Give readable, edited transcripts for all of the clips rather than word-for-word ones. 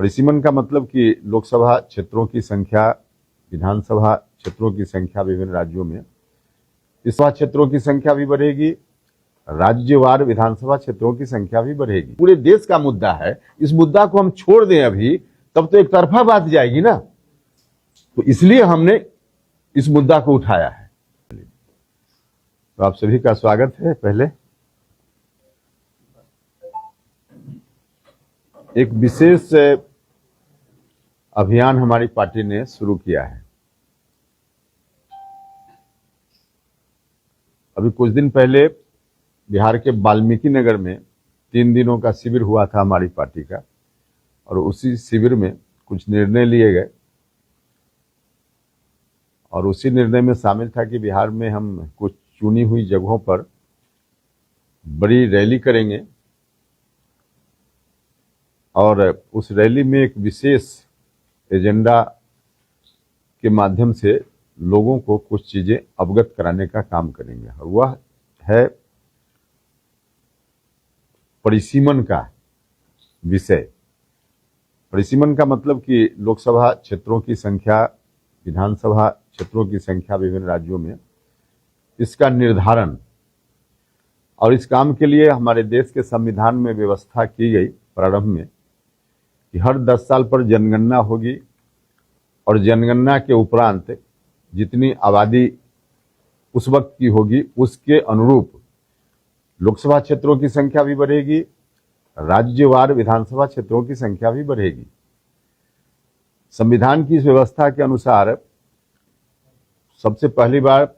परिसीमन का मतलब कि लोकसभा क्षेत्रों की संख्या, विधानसभा क्षेत्रों की संख्या विभिन्न राज्यों में, इस सभा क्षेत्रों की संख्या भी बढ़ेगी, राज्यवार विधानसभा क्षेत्रों की संख्या भी बढ़ेगी। पूरे देश का मुद्दा है। इस मुद्दा को हम छोड़ दें अभी, तब तो एक तरफा बात जाएगी ना। तो इसलिए हमने इस मुद्दा को उठाया है। तो आप सभी का स्वागत है। पहले एक विशेष अभियान हमारी पार्टी ने शुरू किया है। अभी कुछ दिन पहले बिहार के वाल्मीकि नगर में 3 दिनों का शिविर हुआ था हमारी पार्टी का, और उसी शिविर में कुछ निर्णय लिए गए, और उसी निर्णय में शामिल था कि बिहार में हम कुछ चुनी हुई जगहों पर बड़ी रैली करेंगे, और उस रैली में एक विशेष एजेंडा के माध्यम से लोगों को कुछ चीजें अवगत कराने का काम करेंगे, और वह है परिसीमन का विषय। परिसीमन का मतलब कि लोकसभा क्षेत्रों की संख्या, विधानसभा क्षेत्रों की संख्या विभिन्न राज्यों में, इसका निर्धारण। और इस काम के लिए हमारे देश के संविधान में व्यवस्था की गई प्रारंभ में कि हर 10 साल पर जनगणना होगी, और जनगणना के उपरांत जितनी आबादी उस वक्त की होगी उसके अनुरूप लोकसभा क्षेत्रों की संख्या भी बढ़ेगी, राज्यवार विधानसभा क्षेत्रों की संख्या भी बढ़ेगी। संविधान की इस व्यवस्था के अनुसार सबसे पहली बार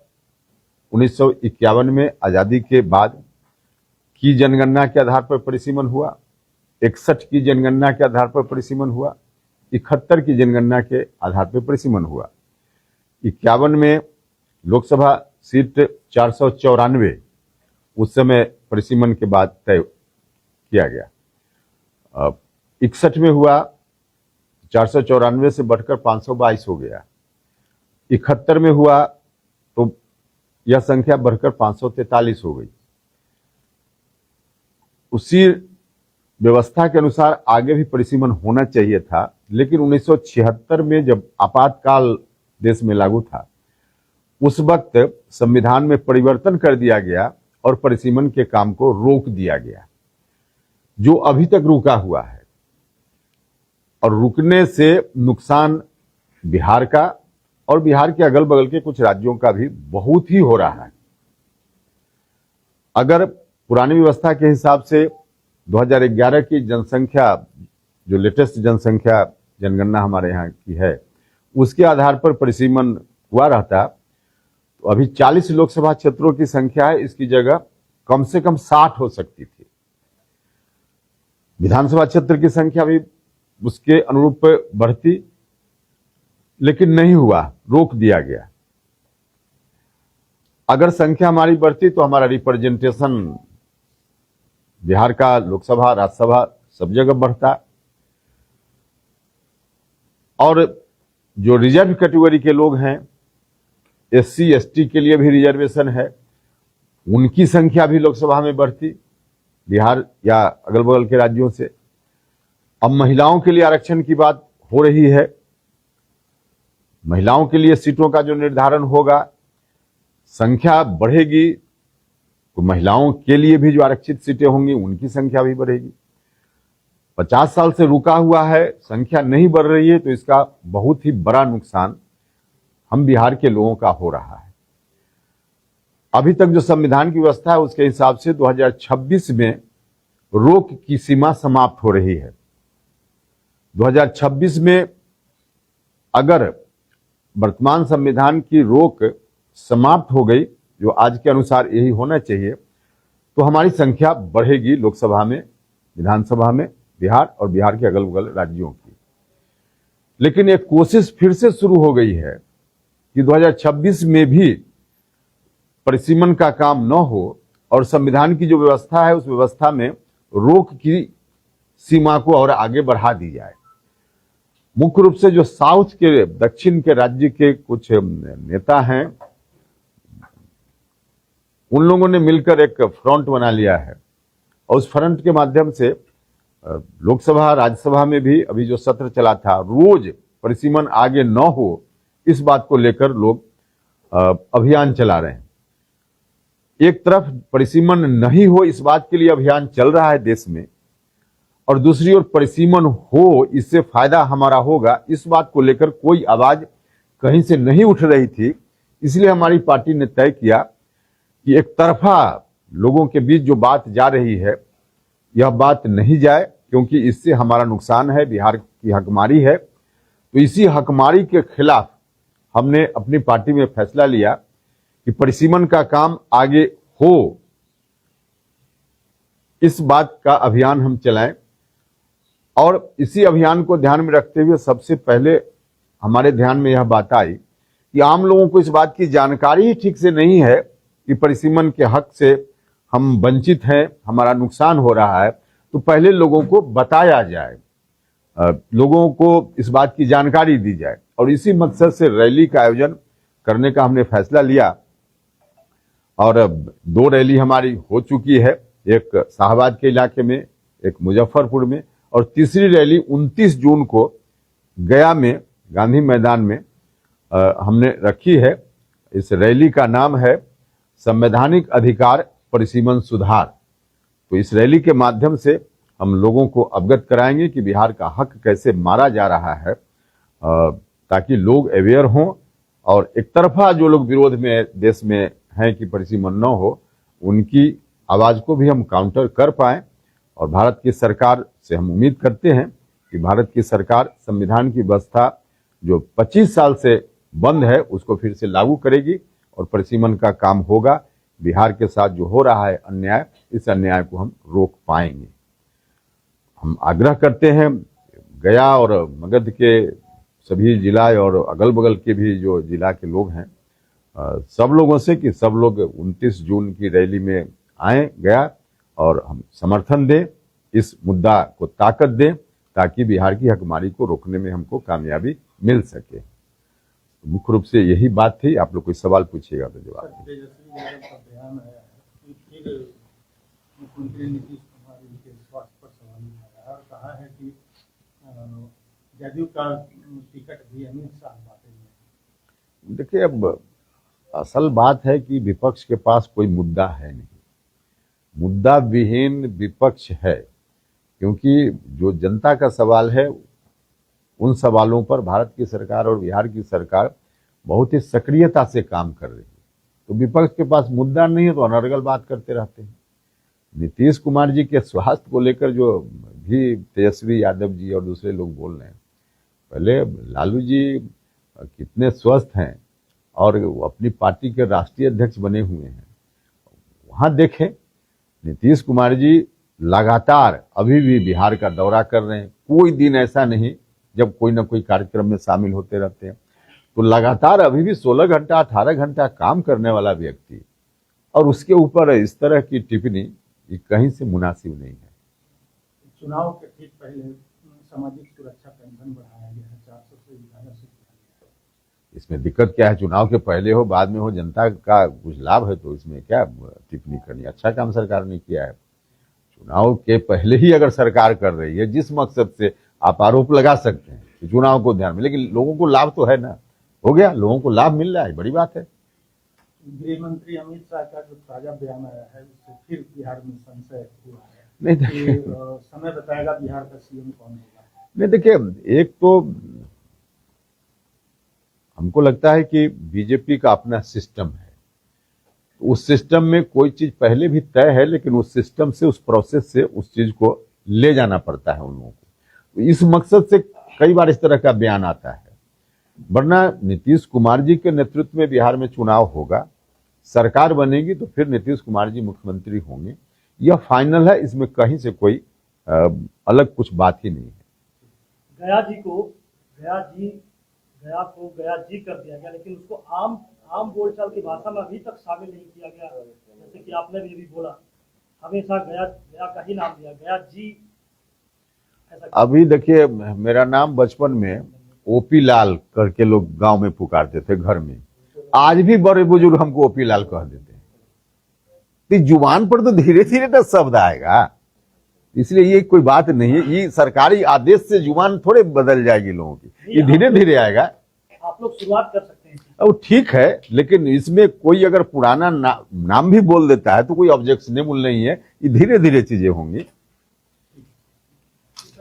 1951 में आजादी के बाद की जनगणना के आधार पर परिसीमन हुआ, 61 की जनगणना के आधार पर परिसीमन हुआ, 71 की जनगणना के आधार पर परिसीमन हुआ। 51 में लोकसभा सीट 494 उस समय परिसीमन के बाद तय किया गया। 61 में हुआ 494 से बढ़कर 522 हो गया। 71 में हुआ तो यह संख्या बढ़कर 543 हो गई। उसी व्यवस्था के अनुसार आगे भी परिसीमन होना चाहिए था, लेकिन 1976 में जब आपातकाल देश में लागू था, उस वक्त संविधान में परिवर्तन कर दिया गया और परिसीमन के काम को रोक दिया गया, जो अभी तक रुका हुआ है। और रुकने से नुकसान बिहार का और बिहार के अगल बगल के कुछ राज्यों का भी बहुत ही हो रहा है। अगर पुरानी व्यवस्था के हिसाब से 2011 की जनसंख्या, जो लेटेस्ट जनसंख्या जनगणना हमारे यहाँ की है, उसके आधार पर परिसीमन हुआ रहता, तो अभी 40 लोकसभा क्षेत्रों की संख्या है, इसकी जगह कम से कम 60 हो सकती थी। विधानसभा क्षेत्र की संख्या भी उसके अनुरूप बढ़ती, लेकिन नहीं हुआ, रोक दिया गया। अगर संख्या हमारी बढ़ती तो हमारा रिप्रेजेंटेशन बिहार का लोकसभा, राज्यसभा सब जगह बढ़ता। और जो रिजर्व कैटेगरी के लोग हैं, SC ST के लिए भी रिजर्वेशन है, उनकी संख्या भी लोकसभा में बढ़ती बिहार या अगल बगल के राज्यों से। अब महिलाओं के लिए आरक्षण की बात हो रही है। महिलाओं के लिए सीटों का जो निर्धारण होगा, संख्या बढ़ेगी तो महिलाओं के लिए भी जो आरक्षित सीटें होंगी उनकी संख्या भी बढ़ेगी। 50 साल से रुका हुआ है, संख्या नहीं बढ़ रही है, तो इसका बहुत ही बड़ा नुकसान हम बिहार के लोगों का हो रहा है। अभी तक जो संविधान की व्यवस्था है उसके हिसाब से 2026 में रोक की सीमा समाप्त हो रही है। 2026 में अगर वर्तमान संविधान की रोक समाप्त हो गई, जो आज के अनुसार यही होना चाहिए, तो हमारी संख्या बढ़ेगी लोकसभा में, विधानसभा में, बिहार और बिहार के अगल बगल राज्यों की। लेकिन एक कोशिश फिर से शुरू हो गई है कि 2026 में भी परिसीमन का काम न हो और संविधान की जो व्यवस्था है उस व्यवस्था में रोक की सीमा को और आगे बढ़ा दी जाए। मुख्य रूप से जो साउथ के, दक्षिण के राज्य के कुछ नेता हैं, उन लोगों ने मिलकर एक फ्रंट बना लिया है, और उस फ्रंट के माध्यम से लोकसभा राज्यसभा में भी अभी जो सत्र चला था, रोज परिसीमन आगे न हो इस बात को लेकर लोग अभियान चला रहे हैं। एक तरफ परिसीमन नहीं हो इस बात के लिए अभियान चल रहा है देश में, और दूसरी ओर परिसीमन हो इससे फायदा हमारा होगा इस बात को लेकर कोई आवाज कहीं से नहीं उठ रही थी। इसलिए हमारी पार्टी ने तय किया कि एक तरफा लोगों के बीच जो बात जा रही है यह बात नहीं जाए, क्योंकि इससे हमारा नुकसान है, बिहार की हकमारी है। तो इसी हकमारी के खिलाफ हमने अपनी पार्टी में फैसला लिया कि परिसीमन का काम आगे हो, इस बात का अभियान हम चलाएं। और इसी अभियान को ध्यान में रखते हुए सबसे पहले हमारे ध्यान में यह बात आई कि आम लोगों को इस बात की जानकारी ही ठीक से नहीं है कि परिसीमन के हक से हम वंचित हैं, हमारा नुकसान हो रहा है। तो पहले लोगों को बताया जाए, लोगों को इस बात की जानकारी दी जाए, और इसी मकसद से रैली का आयोजन करने का हमने फैसला लिया। और 2 रैली हमारी हो चुकी है, एक शाहबाद के इलाके में, एक मुजफ्फरपुर में, और तीसरी रैली 29 जून को गया में गांधी मैदान में हमने रखी है। इस रैली का नाम है संवैधानिक अधिकार परिसीमन सुधार। तो इस रैली के माध्यम से हम लोगों को अवगत कराएंगे कि बिहार का हक कैसे मारा जा रहा है, ताकि लोग अवेयर हों, और एक तरफा जो लोग विरोध में देश में हैं कि परिसीमन न हो, उनकी आवाज को भी हम काउंटर कर पाएं। और भारत की सरकार से हम उम्मीद करते हैं कि भारत की सरकार संविधान की व्यवस्था जो 25 साल से बंद है उसको फिर से लागू करेगी और परिसीमन का काम होगा। बिहार के साथ जो हो रहा है अन्याय, इस अन्याय को हम रोक पाएंगे। हम आग्रह करते हैं गया और मगध के सभी जिला और अगल बगल के भी जो जिला के लोग हैं, सब लोगों से कि सब लोग 29 जून की रैली में आए गया, और हम समर्थन दें, इस मुद्दा को ताकत दें, ताकि बिहार की हकमारी को रोकने में हमको कामयाबी मिल सके। मुख्य रूप से यही बात थी। आप लोग कोई सवाल पूछिएगा तो जवाब। मुख्यमंत्री नीतीश कुमार के स्वास्थ्य पर सवाल उठाया और कहा है कि जदयू का टिकट भी अमित शाह बांटेंगे। देखिए, अब असल बात है कि विपक्ष के पास कोई मुद्दा है नहीं, मुद्दा विहीन विपक्ष है, क्योंकि जो जनता का सवाल है उन सवालों पर भारत की सरकार और बिहार की सरकार बहुत ही सक्रियता से काम कर रही है। तो विपक्ष के पास मुद्दा नहीं है तो अनर्गल बात करते रहते हैं। नीतीश कुमार जी के स्वास्थ्य को लेकर जो भी तेजस्वी यादव जी और दूसरे लोग बोल रहे हैं, पहले लालू जी कितने स्वस्थ हैं और वो अपनी पार्टी के राष्ट्रीय अध्यक्ष बने हुए हैं। वहां देखें, नीतीश कुमार जी लगातार अभी भी बिहार का दौरा कर रहे हैं। कोई दिन ऐसा नहीं जब कोई ना कोई कार्यक्रम में शामिल होते रहते हैं। तो लगातार अभी भी 16 घंटा 18 घंटा काम करने वाला व्यक्ति, और उसके ऊपर इस तरह की टिप्पणी ये कहीं से मुनासिब नहीं है। चुनाव के ठीक पहले सामाजिक सुरक्षा पेंशन बढ़ाया गया है, 400 से ज्यादा से किया गया है। इसमें दिक्कत क्या है? चुनाव के पहले हो बाद में हो, जनता का कुछ लाभ है तो इसमें क्या टिप्पणी करनी? अच्छा काम सरकार ने किया है। चुनाव के पहले ही अगर सरकार कर रही है, जिस मकसद से आप आरोप लगा सकते हैं कि चुनाव को ध्यान में, लेकिन लोगों को लाभ तो है ना, हो गया, लोगों को लाभ मिल रहा है, बड़ी बात है। गृह मंत्री अमित शाह का जो ताजा बयान आया है उससे फिर बिहार में संशय हुआ है। नहीं समय बताएगा बिहार का सीएम कौन होगा। नहीं, देखिए, एक तो हमको लगता है कि बीजेपी का अपना सिस्टम है, उस सिस्टम में कोई चीज पहले भी तय है, लेकिन उस सिस्टम से, उस प्रोसेस से उस चीज को ले जाना पड़ता है उन लोगों को। तो इस मकसद से कई बार इस तरह का बयान आता है। वरना नीतीश कुमार जी के नेतृत्व में बिहार में चुनाव होगा, सरकार बनेगी तो फिर नीतीश कुमार जी मुख्यमंत्री होंगे, यह फाइनल है। इसमें कहीं से कोई अलग कुछ बात ही नहीं है। गया जी कर दिया गया, लेकिन उसको आम बोलचाल की भाषा में अभी तक शामिल नहीं किया गया। जैसे कि आपने भी अभी बोला, हमेशा गया का ही नाम दिया, गया जी। अभी देखिए, मेरा नाम बचपन में ओपी लाल करके लोग गांव में पुकारते थे घर में, आज भी बड़े बुजुर्ग हमको ओपी लाल कह देते हैं। तो जुबान पर तो धीरे धीरे तो शब्द आएगा, इसलिए ये कोई बात नहीं है, ये सरकारी आदेश से जुबान थोड़े बदल जाएगी लोगों की, ये धीरे धीरे आएगा। आप लोग शुरुआत कर सकते हैं। अब ठीक है, लेकिन इसमें कोई अगर पुराना नाम भी बोल देता है तो कोई ऑब्जेक्शनेबल नहीं है, ये धीरे धीरे चीजें होंगी। तो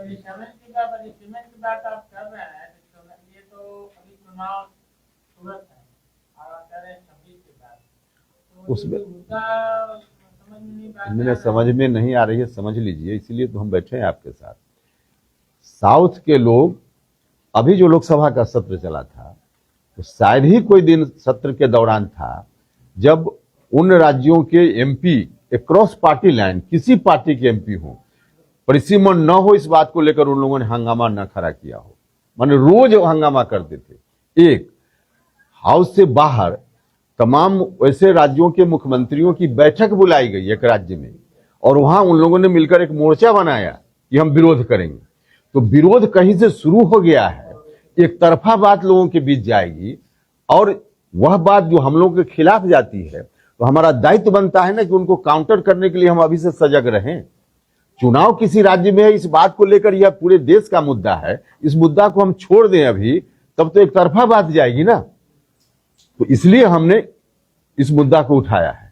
ये सीमेंट की बात आप कर रहे हैं, ये तो अभी चुनाव तुरंत है और आप कह रहे हैं 26 के बाद, तो उसमें मुद्दा समझ में नहीं आ मेरे समझ में नहीं आ रही है, समझ लीजिए, इसीलिए तो हम बैठे हैं आपके साथ। साउथ के लोग, अभी जो लोकसभा का सत्र चला था तो शायद ही कोई दिन सत्र के दौरान था जब उन राज्यों के एमपी अक्रॉस पार्टी लाइन किसी पार्टी के एमपी हो, परिसीमन न हो, इस बात को लेकर उन लोगों ने हंगामा न खड़ा किया हो। माने रोज हंगामा करते थे। एक हाउस से बाहर तमाम ऐसे राज्यों के मुख्यमंत्रियों की बैठक बुलाई गई एक राज्य में, और वहां उन लोगों ने मिलकर एक मोर्चा बनाया कि हम विरोध करेंगे। तो विरोध कहीं से शुरू हो गया है, एक तरफा बात लोगों के बीच जाएगी और वह बात जो हम लोगों के खिलाफ जाती है, तो हमारा दायित्व बनता है ना कि उनको काउंटर करने के लिए हम अभी से सजग रहें। चुनाव किसी राज्य में है, इस बात को लेकर यह पूरे देश का मुद्दा है, इस मुद्दा को हम छोड़ दें अभी, तब तो एक तरफा बात जाएगी ना। तो इसलिए हमने इस मुद्दा को उठाया है।